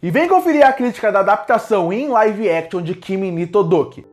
E vem conferir a crítica da adaptação em live action de Kimi ni Todoke.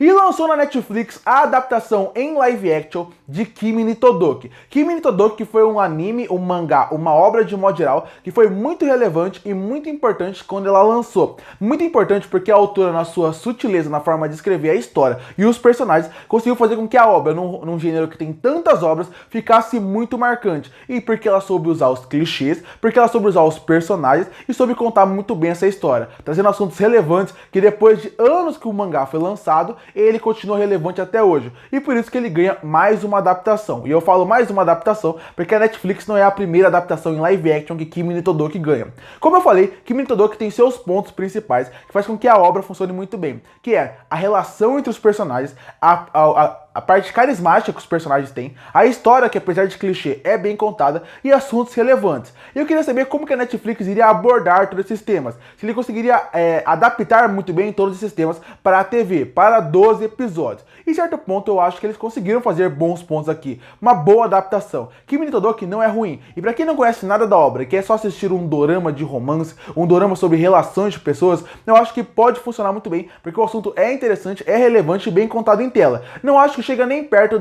E lançou na Netflix a adaptação em live action de Kimi ni Todoke. Kimi ni Todoke foi um anime, um mangá, uma obra de modo geral que foi muito relevante e muito importante quando ela lançou. Muito importante porque a autora, na sua sutileza na forma de escrever a história e os personagens, conseguiu fazer com que a obra, num gênero que tem tantas obras, ficasse muito marcante. E porque ela soube usar os clichês, porque ela soube usar os personagens e soube contar muito bem essa história, trazendo assuntos relevantes que depois de anos que o mangá foi lançado, ele continua relevante até hoje. E por isso que ele ganha mais uma adaptação. E eu falo mais uma adaptação porque a Netflix não é a primeira adaptação em live action que Kimi ni Todoke ganha. Como eu falei, Kimi ni Todoke tem seus pontos principais que faz com que a obra funcione muito bem, que é a relação entre os personagens, a parte carismática que os personagens têm, a história que, apesar de clichê, é bem contada, e assuntos relevantes. E eu queria saber como que a Netflix iria abordar todos esses temas, se ele conseguiria adaptar muito bem todos esses temas para a TV, para 12 episódios. Em certo ponto eu acho que eles conseguiram fazer bons pontos aqui, uma boa adaptação. Kimi ni Todoke não é ruim, e para quem não conhece nada da obra, que é só assistir um dorama de romance, um dorama sobre relações de pessoas, eu acho que pode funcionar muito bem, porque o assunto é interessante, é relevante e bem contado em tela. Não acho que chega nem perto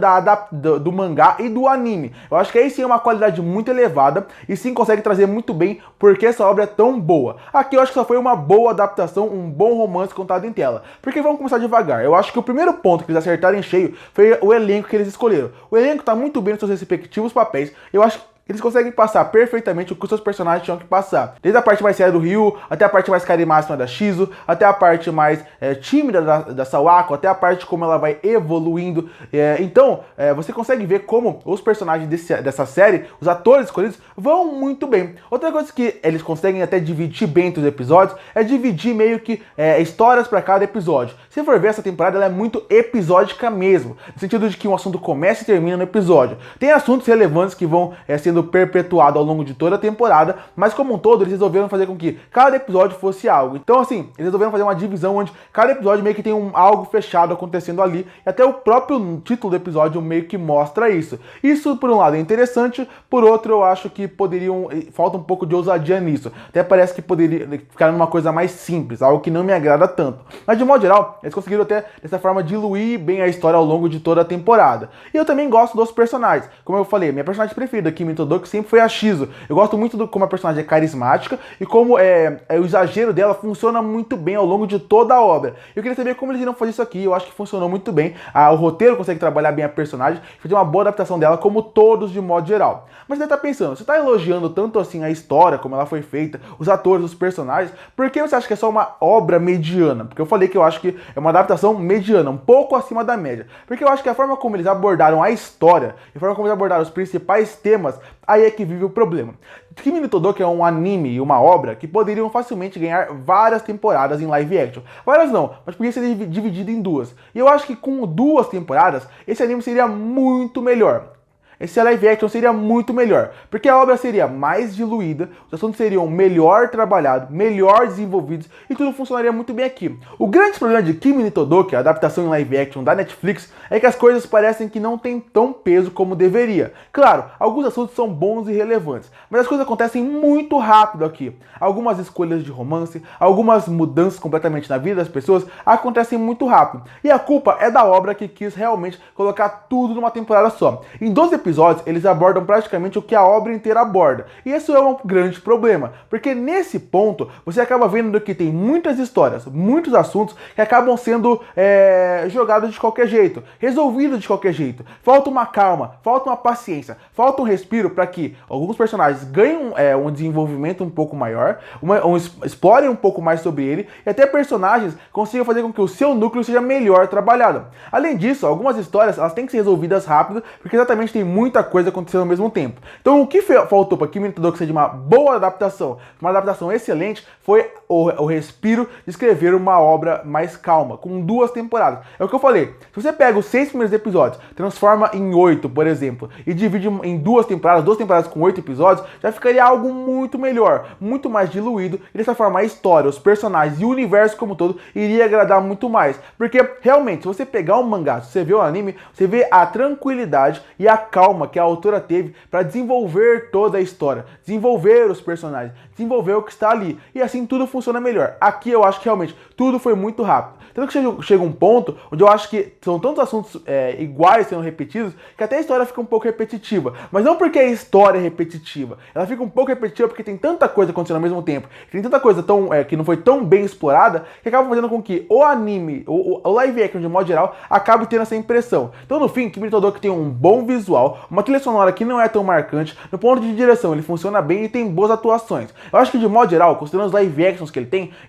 do mangá e do anime. Eu acho que aí sim é uma qualidade muito elevada e sim consegue trazer muito bem porque essa obra é tão boa. Aqui eu acho que só foi uma boa adaptação, um bom romance contado em tela. Porque vamos começar devagar. Eu acho que o primeiro ponto que eles acertaram em cheio foi o elenco que eles escolheram. O elenco tá muito bem nos seus respectivos papéis. Eu acho que eles conseguem passar perfeitamente o que os seus personagens tinham que passar. Desde a parte mais séria do Ryu, até a parte mais carismática da Shizu, até a parte mais tímida da Sawako, até a parte como ela vai evoluindo. Então, você consegue ver como os personagens dessa série, os atores escolhidos, vão muito bem. Outra coisa que eles conseguem até dividir bem entre os episódios, é dividir meio que histórias para cada episódio. Se for ver, essa temporada ela é muito episódica mesmo, no sentido de que um assunto começa e termina no episódio. Tem assuntos relevantes que vão sendo perpetuado ao longo de toda a temporada, mas como um todo eles resolveram fazer com que cada episódio fosse algo. Então assim, eles resolveram fazer uma divisão onde cada episódio meio que tem algo fechado acontecendo ali, e até o próprio título do episódio meio que mostra isso. Isso por um lado é interessante, por outro eu acho que falta um pouco de ousadia nisso. Até parece que poderia ficar numa coisa mais simples, algo que não me agrada tanto. Mas de modo geral, eles conseguiram até dessa forma diluir bem a história ao longo de toda a temporada. E eu também gosto dos personagens. Como eu falei, minha personagem preferida, Kimi ni Todoke, sempre foi a Shizu. Eu gosto muito como a personagem é carismática e como o exagero dela funciona muito bem ao longo de toda a obra. Eu queria saber como eles iriam fazer isso aqui. Eu acho que funcionou muito bem. O roteiro consegue trabalhar bem a personagem, fazer uma boa adaptação dela, como todos de modo geral. Mas você tá pensando, você tá elogiando tanto assim a história, como ela foi feita, os atores, os personagens, por que você acha que é só uma obra mediana? Porque eu falei que eu acho que é uma adaptação mediana, um pouco acima da média. Porque eu acho que a forma como eles abordaram a história, a forma como eles abordaram os principais temas, aí é que vive o problema. Kimi ni Todoke é um anime e uma obra que poderiam facilmente ganhar várias temporadas em live action. Várias não, mas podia ser dividido em duas. E eu acho que com 2 temporadas, esse anime seria muito melhor. Esse live action seria muito melhor, porque a obra seria mais diluída, os assuntos seriam melhor trabalhados, melhor desenvolvidos e tudo funcionaria muito bem aqui. O grande problema de Kimi ni Todoke, a adaptação em live action da Netflix, é que as coisas parecem que não tem tão peso como deveria. Claro, alguns assuntos são bons e relevantes, mas as coisas acontecem muito rápido aqui. Algumas escolhas de romance, algumas mudanças completamente na vida das pessoas acontecem muito rápido. E a culpa é da obra que quis realmente colocar tudo numa temporada só. Em 12 episódios, eles abordam praticamente o que a obra inteira aborda. E isso é um grande problema, porque nesse ponto você acaba vendo que tem muitas histórias, muitos assuntos que acabam sendo jogados de qualquer jeito, resolvidos de qualquer jeito. Falta uma calma, falta uma paciência, falta um respiro para que alguns personagens ganhem um desenvolvimento um pouco maior, explorem um pouco mais sobre ele, e até personagens consigam fazer com que o seu núcleo seja melhor trabalhado. Além disso, algumas histórias elas têm que ser resolvidas rápido, porque exatamente tem muita coisa acontecendo ao mesmo tempo. Então o que faltou para Kimi ni Todoke ser de uma boa adaptação, uma adaptação excelente, foi o respiro de escrever uma obra mais calma, com 2 temporadas. É o que eu falei, se você pega os 6 primeiros episódios, transforma em 8, por exemplo, e divide em 2 temporadas com 8 episódios, já ficaria algo muito melhor, muito mais diluído, e dessa forma a história, os personagens e o universo como um todo iria agradar muito mais. Porque realmente, se você pegar um mangá, se você vê um anime, você vê a tranquilidade e a calma calma que a autora teve para desenvolver toda a história, desenvolver os personagens, desenvolver o que está ali. E assim tudo funciona melhor. Aqui eu acho que realmente tudo foi muito rápido. Tanto que chega um ponto onde eu acho que são tantos assuntos iguais sendo repetidos que até a história fica um pouco repetitiva. Mas não porque a história é repetitiva. Ela fica um pouco repetitiva porque tem tanta coisa acontecendo ao mesmo tempo. Tem tanta coisa que não foi tão bem explorada que acaba fazendo com que o anime, o live action de modo geral, acabe tendo essa impressão. Então no fim, Kimi no Todoke tem um bom visual, uma trilha sonora que não é tão marcante, no ponto de direção ele funciona bem e tem boas atuações. Eu acho que de modo geral, considerando os live actions que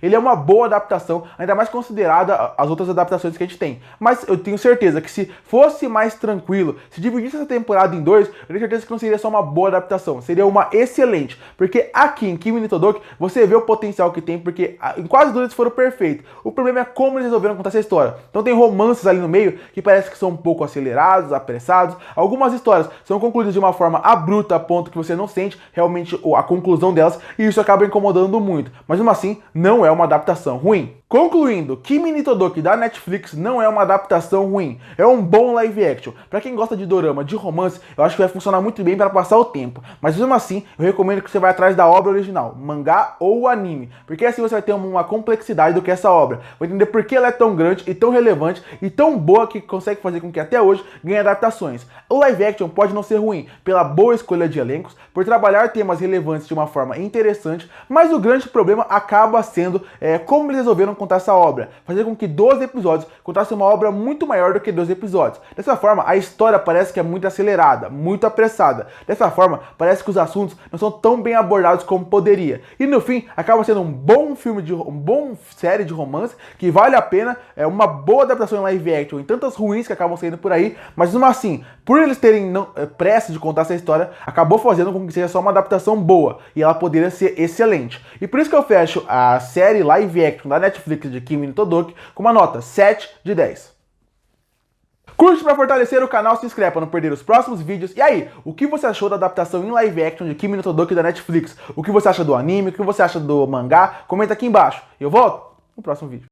ele é uma boa adaptação, ainda mais considerada as outras adaptações que a gente tem. Mas eu tenho certeza que se fosse mais tranquilo, se dividisse essa temporada em dois, eu tenho certeza que não seria só uma boa adaptação, seria uma excelente. Porque aqui em Kimi no Todoke, você vê o potencial que tem, porque em quase todos eles foram perfeitos. O problema é como eles resolveram contar essa história. Então tem romances ali no meio que parece que são um pouco acelerados, apressados. Algumas histórias são concluídas de uma forma abrupta, a ponto que você não sente realmente a conclusão delas, e isso acaba incomodando muito. Mas mesmo assim, não é uma adaptação ruim. Concluindo, Kimi no Todoke da Netflix não é uma adaptação ruim, é um bom live action. Pra quem gosta de dorama, de romance, eu acho que vai funcionar muito bem para passar o tempo. Mas mesmo assim, eu recomendo que você vá atrás da obra original, mangá ou anime, porque assim você vai ter uma complexidade do que essa obra. Vai entender por que ela é tão grande e tão relevante e tão boa que consegue fazer com que até hoje ganhe adaptações. O live action pode não ser ruim pela boa escolha de elencos, por trabalhar temas relevantes de uma forma interessante, mas o grande problema acaba sendo como eles resolveram contar essa obra, fazer com que 12 episódios contassem uma obra muito maior do que 12 episódios. Dessa forma, a história parece que é muito acelerada, muito apressada. Dessa forma, parece que os assuntos não são tão bem abordados como poderia. E no fim, acaba sendo um bom série de romance que vale a pena, uma boa adaptação em live action, em tantas ruins que acabam saindo por aí, mas mesmo assim, por eles terem pressa de contar essa história, acabou fazendo com que seja só uma adaptação boa, e ela poderia ser excelente. E por isso que eu fecho a série live action da Netflix de Kimi no Todoke com uma nota 7 de 10. Curte para fortalecer o canal, se inscreve para não perder os próximos vídeos. E aí, o que você achou da adaptação em live action de Kimi no Todoke da Netflix? O que você acha do anime? O que você acha do mangá? Comenta aqui embaixo. Eu volto no próximo vídeo.